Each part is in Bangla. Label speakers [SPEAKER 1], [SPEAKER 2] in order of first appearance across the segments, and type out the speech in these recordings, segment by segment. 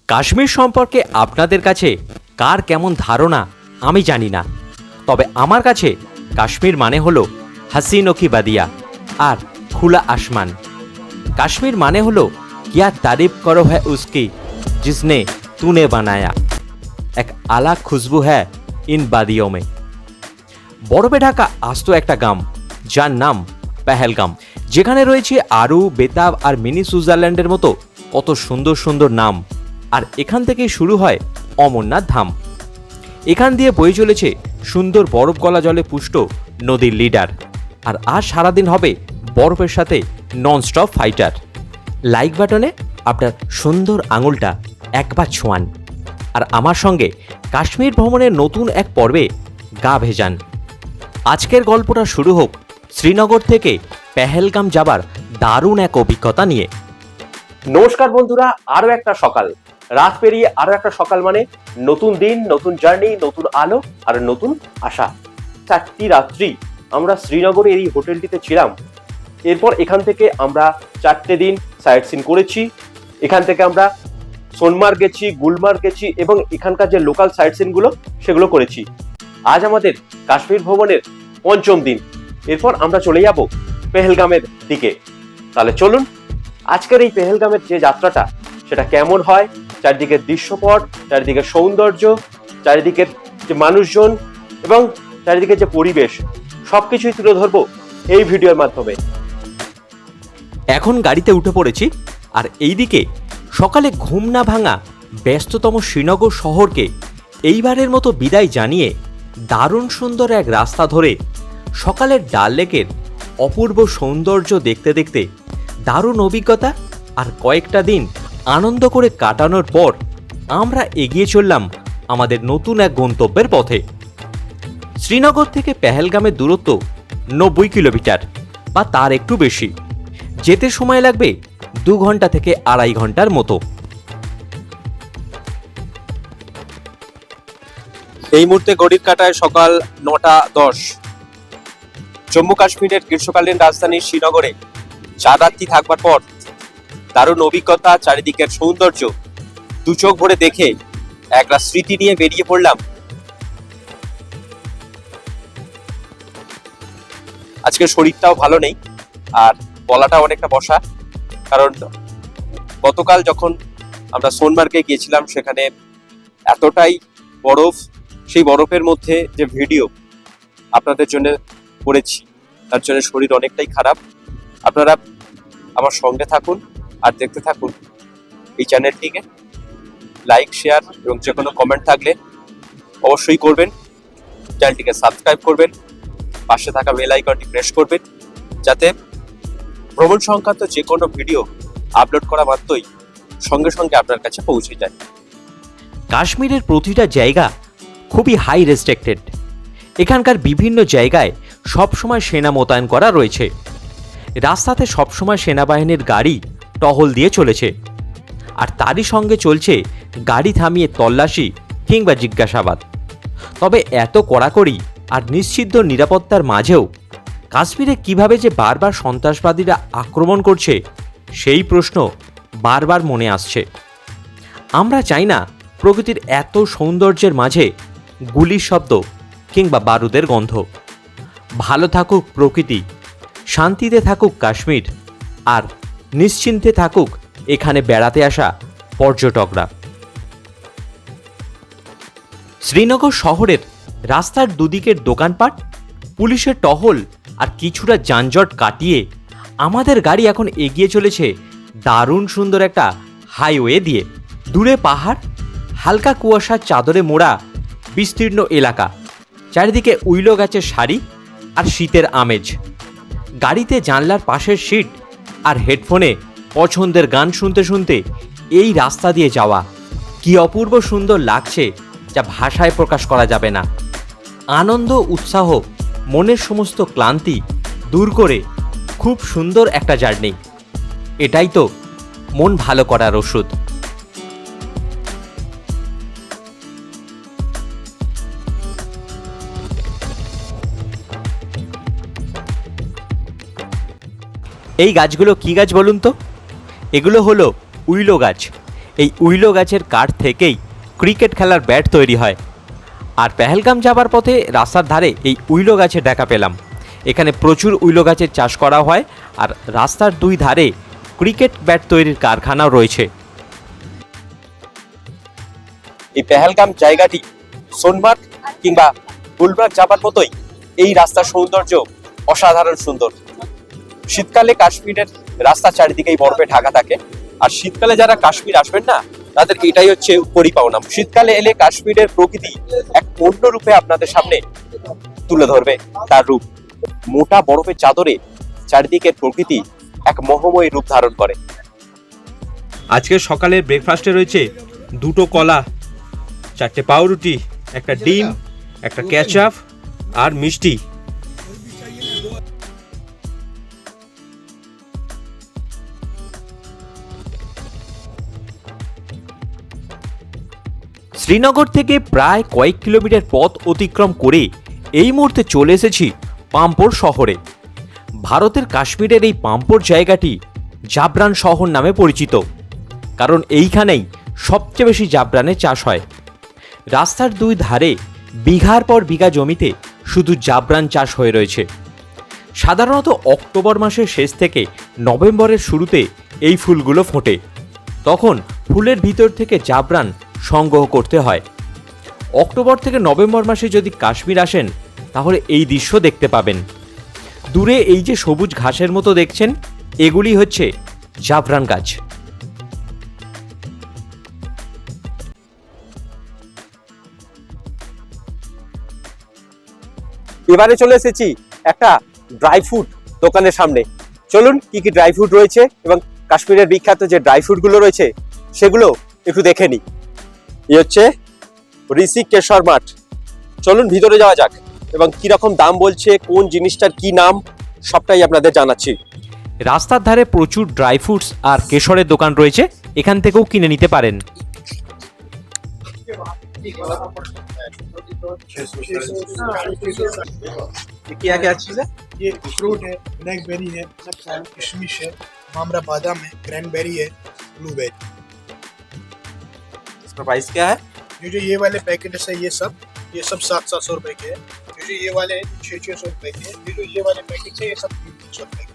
[SPEAKER 1] কাশ্মীর সম্পর্কে আপনাদের কাছে কার কেমন ধারণা আমি জানি না, তবে আমার কাছে কাশ্মীর মানে হলো হাসিনো কি বাদিয়া আর খুলা আসমান। কাশ্মীর মানে হলো কিয়া তারিফ করো হ্যায় উসকি জিসনে তুনে বানায়া, এক আলাগ খুশবু হ্যায় ইন বাদিও মে। বরফে ঢাকা আস্ত একটা গ্রাম যার নাম পেহেলগাম, যেখানে রয়েছে আরু, বেতাব আর মিনি সুইজারল্যান্ডের মতো কত সুন্দর সুন্দর নাম। আর এখান থেকেই শুরু হয় অমরনাথ ধাম। এখান দিয়ে বয়ে চলেছে সুন্দর বরফ গলা জলে পুষ্ট নদীর লিডার। আর আজ সারাদিন হবে বরফের সাথে ননস্টপ ফাইটার। লাইক বাটনে আপনার সুন্দর আঙুলটা একবার ছোঁয়ান আর আমার সঙ্গে কাশ্মীর ভ্রমণের নতুন এক পর্বে গা ভেজান। আজকের গল্পটা শুরু হোক শ্রীনগর থেকে পেহেলগাম যাবার দারুণ এক অভিজ্ঞতা নিয়ে।
[SPEAKER 2] নমস্কার বন্ধুরা, আরো একটা সকাল, রাত পেরিয়ে আরো একটা সকাল মানে নতুন দিন, নতুন জার্নি, নতুন আলো আর নতুন আশা। 4টি রাত্রি আমরা শ্রীনগরের এই হোটেলটিতে ছিলাম। এরপর এখান থেকে আমরা 4টে দিন সাইট সিন করেছি। এখান থেকে আমরা সোনমার্গ গেছি, গুলমার্গ গেছি এবং এখানকার যে লোকাল সাইট সিনগুলো সেগুলো করেছি। আজ আমাদের কাশ্মীর ভ্রমণের 5ম দিন। এরপর আমরা চলে যাব পেহেলগামের দিকে। তাহলে চলুন আজকের এই পেহেলগামের যে যাত্রাটা সেটা কেমন হয়, চারিদিকের দৃশ্যপট, চারিদিকের সৌন্দর্য, চারিদিকের যে মানুষজন এবং চারিদিকের যে পরিবেশ, সবকিছুই তুলে ধরবো এই ভিডিওর মাধ্যমে।
[SPEAKER 1] এখন গাড়িতে উঠে পড়েছি আর এইদিকে সকালে ঘুম না ভাঙা ব্যস্ততম শ্রীনগর শহরকে এইবারের মতো বিদায় জানিয়ে দারুণ সুন্দর এক রাস্তা ধরে সকালের ডাল লেকের অপূর্ব সৌন্দর্য দেখতে দেখতে দারুণ অভিজ্ঞতা আর কয়েকটা দিন আনন্দ করে কাটানোর পর আমরা এগিয়ে চললাম আমাদের নতুন এক গন্তব্যের পথে। শ্রীনগর থেকে পেহেলগামের দূরত্ব 90 কিলোমিটার বা তার একটু বেশি। যেতে সময় লাগবে 2 ঘন্টা থেকে 2.5 ঘন্টার মতো।
[SPEAKER 3] এই মুহূর্তে ঘড়ির কাঁটায় সকাল 9:10। জম্মু কাশ্মীরের গ্রীষ্মকালীন রাজধানী শ্রীনগরে 4 রাত্রি থাকবার পর দারুণ অভিজ্ঞতা, চারিদিকের সৌন্দর্য দু চোখ ভরে দেখে একটা স্মৃতি নিয়ে বেরিয়ে পড়লাম। আজকে শরীরটাও ভালো নেই আর গলাটা অনেকটা বসা, কারণ গতকাল যখন আমরা সোনমার্গে গিয়েছিলাম সেখানে এতটাই বরফ, সেই বরফের মধ্যে যে ভিডিও আপনাদের জন্য করেছি তার জন্য শরীর অনেকটাই খারাপ। আপনারা আমার সঙ্গে থাকুন আর দেখতে থাকুন এই চ্যানেলটিকে। লাইক, শেয়ার এবং যে কোনো কমেন্ট থাকলে অবশ্যই করবেন। চ্যানেলটিকে সাবস্ক্রাইব করবেন, পাশে থাকা বেল আইকনটি প্রেস করবেন যাতে ভ্রমণ সংক্রান্ত যে কোনো ভিডিও আপলোড করা মাত্রই সঙ্গে সঙ্গে আপনার কাছে পৌঁছে যায়।
[SPEAKER 1] কাশ্মীরের প্রতিটা জায়গা খুবই হাই রেস্ট্রিক্টেড। এখানকার বিভিন্ন জায়গায় সবসময় সেনা মোতায়েন করা রয়েছে। রাস্তাতে সবসময় সেনাবাহিনীর গাড়ি টহল দিয়ে চলেছে আর তারই সঙ্গে চলছে গাড়ি থামিয়ে তল্লাশি কিংবা জিজ্ঞাসাবাদ। তবে এত কড়াকড়ি আর নিশ্চিদ্ধ নিরাপত্তার মাঝেও কাশ্মীরে কিভাবে যে বারবার সন্ত্রাসবাদীরা আক্রমণ করছে সেই প্রশ্ন বারবার মনে আসছে। আমরা চাই না প্রকৃতির এত সৌন্দর্যের মাঝে গুলির শব্দ কিংবা বারুদের গন্ধ। ভালো থাকুক প্রকৃতি, শান্তিতে থাকুক কাশ্মীর আর নিশ্চিন্তে থাকুক এখানে বেড়াতে আসা পর্যটকরা। শ্রীনগর শহরের রাস্তার দুদিকের দোকানপাট, পুলিশের টহল আর কিছুটা যানজট কাটিয়ে আমাদের গাড়ি এখন এগিয়ে চলেছে দারুণ সুন্দর একটা হাইওয়ে দিয়ে। দূরে পাহাড়, হালকা কুয়াশার চাদরে মোড়া বিস্তীর্ণ এলাকা, চারিদিকে উইলো গাছের সারি আর শীতের আমেজ। গাড়িতে জানলার পাশের সিট আর হেডফোনে পছন্দের গান শুনতে শুনতে এই রাস্তা দিয়ে যাওয়া কি অপূর্ব সুন্দর লাগছে যা ভাষায় প্রকাশ করা যাবে না। আনন্দ, উৎসাহ, মনের সমস্ত ক্লান্তি দূর করে খুব সুন্দর একটা জার্নি। এটাই তো মন ভালো করার ওষুধ। এই গাছগুলো কি গাছ বলুন তো? এগুলো হলো উইলো গাছ। এই উইলো গাছের কাঠ থেকেই ক্রিকেট খেলার ব্যাট তৈরি হয়। আর পেহেলগাম যাবার পথে রাস্তার ধারে এই উইলো গাছের দেখা পেলাম। এখানে প্রচুর উইলো গাছের চাষ করা হয়, আর রাস্তার দুই ধারে ক্রিকেট ব্যাট তৈরির কারখানাও রয়েছে।
[SPEAKER 3] এই পেহেলগাম জায়গাটি সোনমার্গ কিংবা গুলমার্গ যাবার মতোই এই রাস্তার সৌন্দর্য অসাধারণ সুন্দর। শীতকালে কাশ্মীরের রাস্তা চারিদিকেই বরফে ঢাকা থাকে, আর শীতকালে যারা কাশ্মীর আসবেন না তাদের এটাই হচ্ছে পরিপাওনা। শীতকালে এলে কাশ্মীরের প্রকৃতি এক অন্য রূপে আপনাদের সামনে তুলে ধরবে তার রূপ। মোটা বরফের চাদরে চারিদিকের প্রকৃতি এক মোহময় রূপ ধারণ করে।
[SPEAKER 1] আজকের সকালের ব্রেকফাস্টে রয়েছে 2টো কলা, 4টে পাউরুটি, একটা ডিম, একটা কেচাপ আর মিষ্টি। শ্রীনগর থেকে প্রায় কয়েক কিলোমিটার পথ অতিক্রম করে এই মুহূর্তে চলে এসেছি পাম্পোর শহরে। ভারতের কাশ্মীরের এই পাম্পোর জায়গাটি জাবরান শহর নামে পরিচিত, কারণ এইখানেই সবচেয়ে বেশি জাবরানের চাষ হয়। রাস্তার দুই ধারে বিঘার পর বিঘা জমিতে শুধু জাবরান চাষ হয়ে রয়েছে। সাধারণত অক্টোবর মাসের শেষ থেকে নভেম্বরের শুরুতে এই ফুলগুলো ফোটে। তখন ফুলের ভিতর থেকে জাবরান সংগ্রহ করতে হয়। অক্টোবর থেকে নভেম্বর মাসে যদি কাশ্মীর আসেন তাহলে এই দৃশ্য দেখতে পাবেন। দূরে এই যে সবুজ ঘাসের মতো দেখছেন, এগুলি হচ্ছে জাবরান গাছ।
[SPEAKER 3] এবারে চলে এসেছি একটা ড্রাই ফ্রুট দোকানের সামনে। চলুন কি কি ড্রাই ফ্রুট রয়েছে এবং কাশ্মীরের বিখ্যাত যে ড্রাই ফ্রুট গুলো রয়েছে সেগুলো একটু দেখে নিই। এই হচ্ছে ঋষিকেশ্বর মাঠ। চলুন ভিতরে যাওয়া যাক এবং কি রকম দাম বলছে, কোন জিনিসটার কি নাম, সবটাই আপনাদের জানাচ্ছি।
[SPEAKER 1] রাস্তার ধারে প্রচুর ড্রাই ফ্রুটস আর কেশরের দোকান রয়েছে, এখান থেকেও কিনে নিতে পারেন।
[SPEAKER 3] क्या क्या चीज है?
[SPEAKER 4] ये फ्रूट है, ब्लैकबेरी है, किशमिश है, मामरा बादाम है, क्रैनबेरी है, ब्लूबेरी।
[SPEAKER 3] इसका प्राइस क्या है?
[SPEAKER 4] जो ये वाले पैकेट है ये सब 700 रुपए के है। जो ये वाले 600 रुपए के है। जो ये वाले पैकेट है ये सब 300 रुपए के।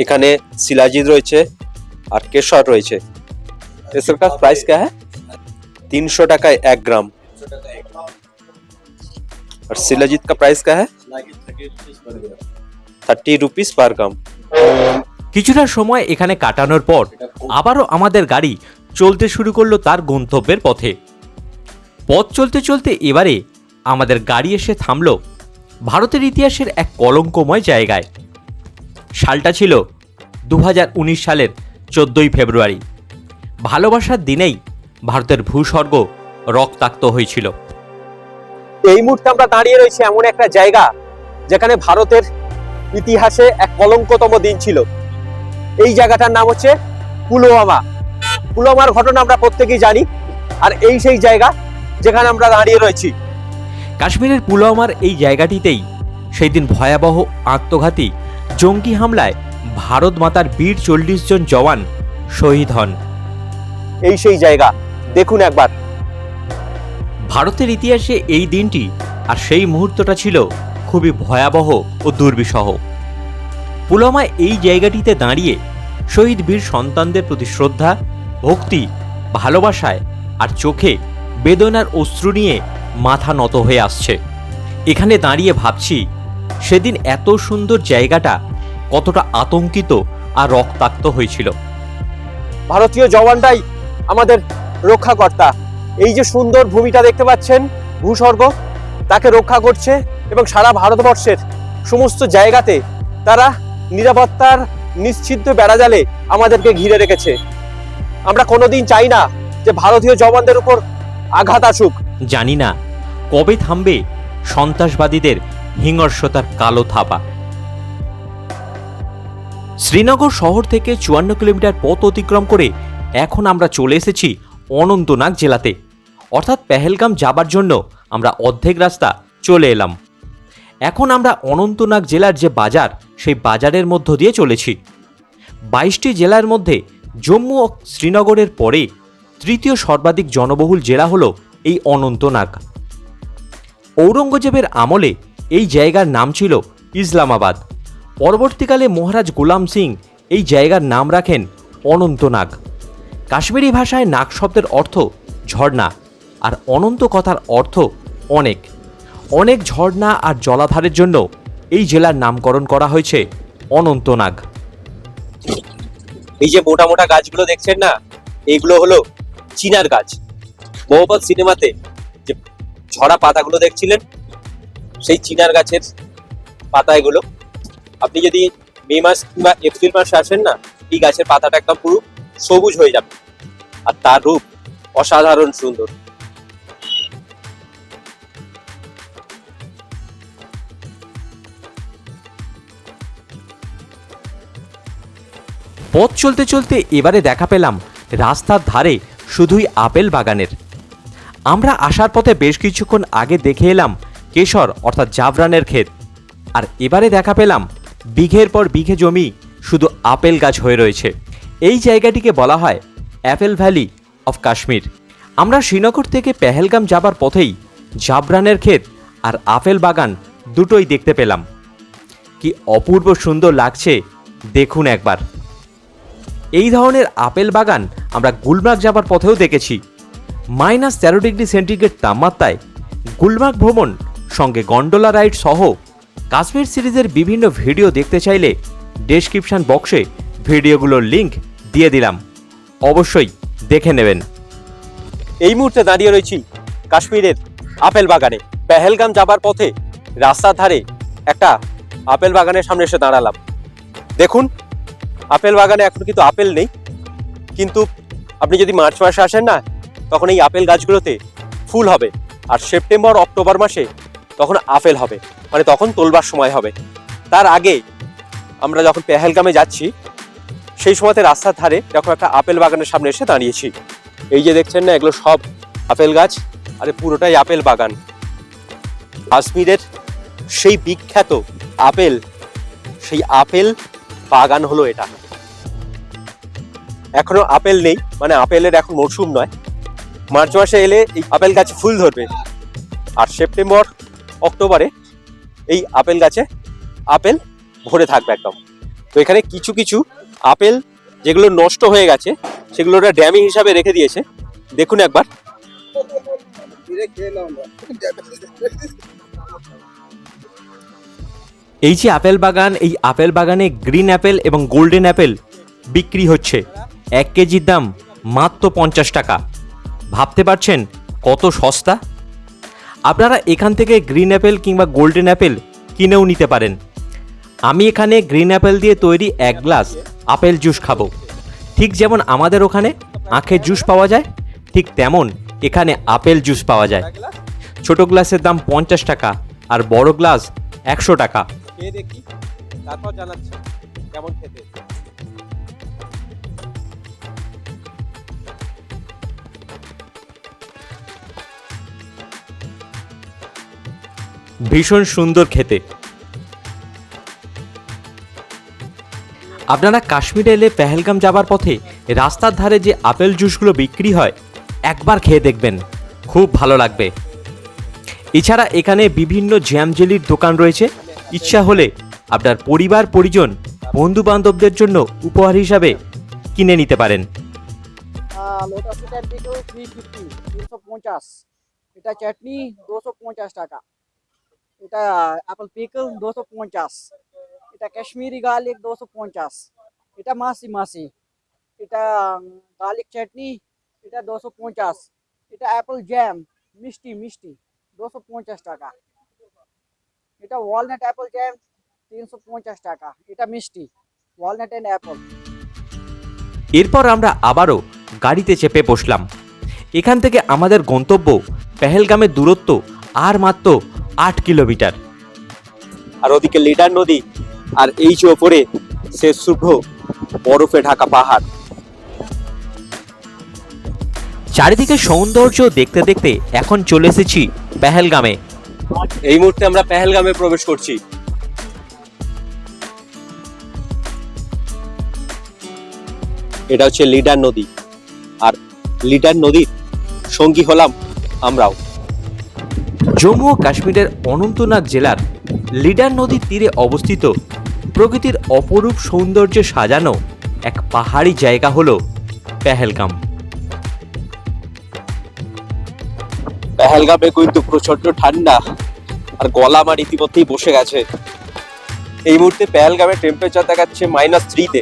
[SPEAKER 3] এখানে শিলাজিৎ রয়েছে আর কেশর রয়েছে। इसका प्राइस क्या है? 300 টাকায় 1 গ্রাম। और शिलाजीत का प्राइस क्या है? 30 रुपीस पर ग्राम।
[SPEAKER 1] কিছুটা সময় এখানে কাটানোর পর আবারও আমাদের গাড়ি চলতে শুরু করলো তার গন্তব্যের পথে। পথ চলতে চলতে এবারে আমাদের গাড়ি এসে থামলো ভারতের ইতিহাসের এক কলঙ্কময় জায়গায়। সালটা ছিল 2019 সালের 14ই ফেব্রুয়ারি। ভালোবাসার দিনেই ভারতের ভূস্বর্গ রক্তাক্ত হয়েছিল।
[SPEAKER 3] এই মুহূর্তে আমরা দাঁড়িয়ে রয়েছি এমন একটা জায়গা যেখানে ভারতের ইতিহাসে এক কলঙ্কতম দিন ছিল। এই জায়গাটার নাম হচ্ছে পুলওয়ামা। পুলওয়ামার ঘটনা আমরা প্রত্যেকেই জানি, আর এই সেই জায়গা যেখানে আমরা দাঁড়িয়ে রয়েছি।
[SPEAKER 1] কাশ্মীরের পুলওয়ামার এই জায়গাটিতেই সেই দিন ভয়াবহ আত্মঘাতী জঙ্গি হামলায় ভারত মাতার বীর 40 জন জওয়ান শহীদ হন।
[SPEAKER 3] এই সেই জায়গা দেখুন একবার।
[SPEAKER 1] ভারতের ইতিহাসে এই দিনটি আর সেই মুহূর্তটা ছিল খুবই ভয়াবহ ও দুর্বিষহ। পুলওয়ামায় এই জায়গাটিতে দাঁড়িয়ে শহীদ বীর সন্তানদের প্রতি শ্রদ্ধা, ভক্তি, ভালোবাসায় আর চোখে বেদনার অশ্রু নিয়ে মাথা নত হয়ে আসছে। এখানে দাঁড়িয়ে ভাবছি সেদিন এত সুন্দর জায়গাটা কতটা আতঙ্কিত আর রক্তাক্ত হয়েছিল।
[SPEAKER 3] ভারতীয় জওয়ানরাই আমাদের রক্ষাকর্তা। এই যে সুন্দর ভূমিটা দেখতে পাচ্ছেন, ভূস্বর্গ, তাকে রক্ষা করছে এবং সারা ভারতবর্ষের সমস্ত জায়গাতে তারা নিরাপত্তার নিশ্চিন্ত বেড়াজালে আমাদেরকে ঘিরে রেখেছে। আমরা কোনোদিন চাই না যে ভারতীয় জওয়ানদের উপর আঘাত আসুক।
[SPEAKER 1] জানি না কবে থামবে সন্ত্রাসবাদীদের হিংস্রতার কালো থাবা। শ্রীনগর শহর থেকে 54 কিলোমিটার পথ অতিক্রম করে এখন আমরা চলে এসেছি অনন্তনাগ জেলাতে, অর্থাৎ পেহেলগাম যাবার জন্য আমরা অর্ধেক রাস্তা চলে এলাম। এখন আমরা অনন্তনাগ জেলার যে বাজার, সেই বাজারের মধ্য দিয়ে চলেছি। 22টি জেলার মধ্যে জম্মু ও শ্রীনগরের পরে তৃতীয় সর্বাধিক জনবহুল জেলা হল এই অনন্তনাগ। ঔরঙ্গজেবের আমলে এই জায়গার নাম ছিল ইসলামাবাদ। পরবর্তীকালে মহারাজ গোলাম সিং এই জায়গার নাম রাখেন অনন্তনাগ। কাশ্মীরি ভাষায় নাগ শব্দের অর্থ ঝর্ণা, আর অনন্ত কথার অর্থ অনেক। অনেক ঝর্ণা আর জলাধারের জন্য এই জেলার নামকরণ করা হয়েছে অনন্তনাগ।
[SPEAKER 3] এই যে মোটা মোটা গাছগুলো দেখছেন না, এইগুলো হলো চিনার গাছ। মোহাম্মদ সিনেমাতে যে ঝরা পাতাগুলো দেখছিলেন, সেই চিনার গাছের পাতা এগুলো। আপনি যদি মে মাস কিংবা এপ্রিল মাসে আসেন না, এই গাছের পাতাটা একদম পুরো সবুজ হয়ে যাবে, আর তার রূপ অসাধারণ সুন্দর।
[SPEAKER 1] পথ চলতে চলতে এবারে দেখা পেলাম রাস্তার ধারে শুধুই আপেল বাগানের। আমরা আসার পথে বেশ কিছুক্ষণ আগে দেখে এলাম কেশর অর্থাৎ জাফরানের ক্ষেত, আর এবারে দেখা পেলাম বিঘের পর বিঘে জমি শুধু আপেল গাছ হয়ে রয়েছে। এই জায়গাটিকে বলা হয় অ্যাপেল ভ্যালি অফ কাশ্মীর। আমরা শ্রীনগর থেকে পেহেলগাম যাবার পথেই জাফরানের ক্ষেত আর আপেল বাগান দুটোই দেখতে পেলাম। কি অপূর্ব সুন্দর লাগছে দেখুন একবার। এই ধরনের আপেল বাগান আমরা গুলমার্গ যাবার পথেও দেখেছি। -13 ডিগ্রি সেন্টিগ্রেড তাপমাত্রায় গুলমার্গ ভ্রমণ, সঙ্গে গন্ডোলা রাইড সহ কাশ্মীর সিরিজের বিভিন্ন ভিডিও দেখতে চাইলে ডেসক্রিপশন বক্সে ভিডিওগুলোর লিংক দিয়ে দিলাম, অবশ্যই দেখে নেবেন।
[SPEAKER 3] এই মুহূর্তে দাঁড়িয়ে রয়েছি কাশ্মীরের আপেল বাগানে। পেহেলগাম যাবার পথে রাস্তার ধারে একটা আপেল বাগানের সামনে এসে দাঁড়ালাম। দেখুন, আপেল বাগানে এখন কিন্তু আপেল নেই, কিন্তু আপনি যদি মার্চ মাসে আসেন না, তখন এই আপেল গাছগুলোতে ফুল হবে। আর সেপ্টেম্বর অক্টোবর মাসে তখন আপেল হবে, মানে তখন তোলবার সময় হবে। তার আগে আমরা যখন পেহেলগামে যাচ্ছি, সেই সময়তে রাস্তার ধারে যখন একটা আপেল বাগানের সামনে এসে দাঁড়িয়েছি। এই যে দেখছেন না, এগুলো সব আপেল গাছ, আরে পুরোটাই আপেল বাগান। কাশ্মীরের সেই বিখ্যাত আপেল, সেই আপেল বাগান হলো এটা। এখনো আপেল নেই, মানে আপেলের এখন মরশুম নয়। মার্চ মাসে এলে এই আপেল গাছে ফুল ধরবে, আর সেপ্টেম্বর অক্টোবরে এই আপেল গাছে আপেল ভরে থাকবে একদম। তো এখানে কিছু কিছু আপেল যেগুলো নষ্ট হয়ে গেছে, সেগুলো ওরা ড্যামি হিসাবে রেখে দিয়েছে। দেখুন একবার।
[SPEAKER 1] এই যে আপেল বাগান, এই আপেল বাগানে গ্রিন অ্যাপেল এবং গোল্ডেন অ্যাপেল বিক্রি হচ্ছে। 1 কেজির দাম মাত্র 50 টাকা। ভাবতে পারছেন কত সস্তা? আপনারা এখান থেকে গ্রিন অ্যাপেল কিংবা গোল্ডেন অ্যাপেল কিনেও নিতে পারেন। আমি এখানে গ্রিন অ্যাপেল দিয়ে তৈরি 1 গ্লাস আপেল জুস খাবো। ঠিক যেমন আমাদের ওখানে আখের জুস পাওয়া যায়, ঠিক তেমন এখানে আপেল জুস পাওয়া যায়। ছোট গ্লাসের দাম 50 টাকা আর বড় গ্লাস 100 টাকা।
[SPEAKER 3] খেয়ে দেখি, তারপর জানাচ্ছি কেমন খেতে।
[SPEAKER 1] ভীষণ সুন্দর খেতে। আপনারা কাশ্মীরে এলে পেহেলগাম যাবার পথে রাস্তার ধারে যে আপেল জুসগুলো বিক্রি হয়, একবার খেয়ে দেখবেন, খুব ভালো লাগবে। এছাড়া এখানে বিভিন্ন জ্যাম জেলির দোকান রয়েছে। ইচ্ছা হলে আপনার পরিবার পরিজন বন্ধু বান্ধবদের জন্য উপহার হিসাবে কিনে নিতে পারেন।
[SPEAKER 5] লোটাস এটার পিকল 350 350, এটা চাটনি 250 টাকা, এটা অ্যাপল পিকল 250, এটা কাশ্মীরি গার্লিক 250, এটা মাসি মাসি, এটা গার্লিক চাটনি, এটা 250, এটা অ্যাপল জ্যাম মিষ্টি মিষ্টি 250 টাকা, এটা ওয়ালনাট অ্যাপল জ্যাম 350 টাকা, এটা মিষ্টি ওয়ালনাট এন্ড অ্যাপল।
[SPEAKER 1] এরপর আমরা আবারও গাড়িতে চেপে বসলাম। এখান থেকে আমাদের গন্তব্য পেহেলগামের দূরত্ব আর মাত্র 8 কিলোমিটার।
[SPEAKER 3] আর ওদিকে লিডার নদী, আর এই যে ওপরে সে শুভ্র বরফে ঢাকা পাহাড়।
[SPEAKER 1] চারিদিকে সৌন্দর্য দেখতে দেখতে এখন চলে এসেছি পেহেলগামে।
[SPEAKER 3] এই মুহূর্তে আমরা পেহেলগামে প্রবেশ করছি। এটা হচ্ছে লিডার নদী, আর লিডার নদীর সঙ্গী হলাম আমরাও।
[SPEAKER 1] জম্মু ও কাশ্মীরের অনন্তনাগ জেলার লিডার নদীর তীরে অবস্থিত প্রকৃতির অপরূপ সৌন্দর্যে সাজানো এক পাহাড়ি জায়গা হলো পেহেলগাম।
[SPEAKER 3] পেহেলগামে কিন্তু প্রচন্ড ঠান্ডা, আর গলা আমার ইতিমধ্যেই বসে গেছে। এই মুহূর্তে পেহেলগামের টেম্পারেচার দেখাচ্ছে -3-তে।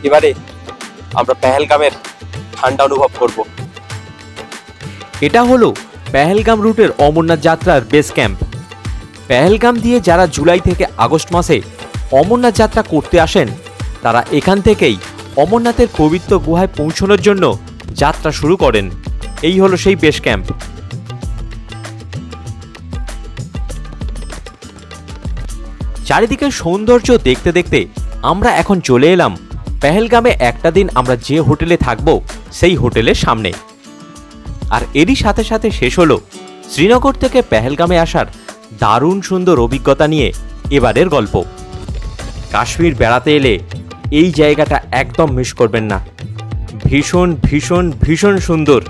[SPEAKER 3] এবারে আমরা পেহেলগামের ঠান্ডা অনুভব করব।
[SPEAKER 1] এটা হলো পেহেলগাম রুটের অমরনাথ যাত্রার বেস ক্যাম্প। পেহেলগাম দিয়ে যারা জুলাই থেকে আগস্ট মাসে অমরনাথ যাত্রা করতে আসেন, তারা এখান থেকেই অমরনাথের পবিত্র গুহায় পৌঁছানোর জন্য যাত্রা শুরু করেন। এই হলো সেই বেস ক্যাম্প। চারিদিকের সৌন্দর্য দেখতে দেখতে আমরা এখন চলে এলাম পেহেলগামে একটা দিন আমরা যে হোটেলে থাকবো সেই হোটেলের সামনে। আর এরই সাথে সাথে শেষ হলো শ্রীনগর থেকে পেহেলগামে আসার দারুণ সুন্দর অভিজ্ঞতা নিয়ে এবারের গল্প। কাশ্মীর বেড়াতে এলে এই জায়গাটা একদম মিস করবেন না। ভীষণ ভীষণ ভীষণ সুন্দর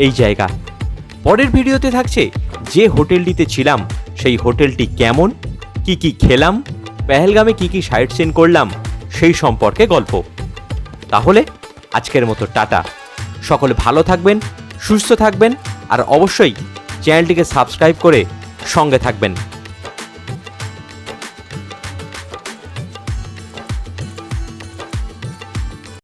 [SPEAKER 1] এই জায়গা। পরের ভিডিওতে থাকছে যে হোটেলটিতে ছিলাম সেই হোটেলটি কেমন, কি কি খেলাম, পেহেলগামে কি কি সাইট সিন করলাম সেই সম্পর্কে গল্প। তাহলে আজকের মতো টাটা। সকলে ভালো থাকবেন, সুস্থ থাকবেন, আর অবশ্যই চ্যানেলটিকে সাবস্ক্রাইব করে সঙ্গে থাকবেন।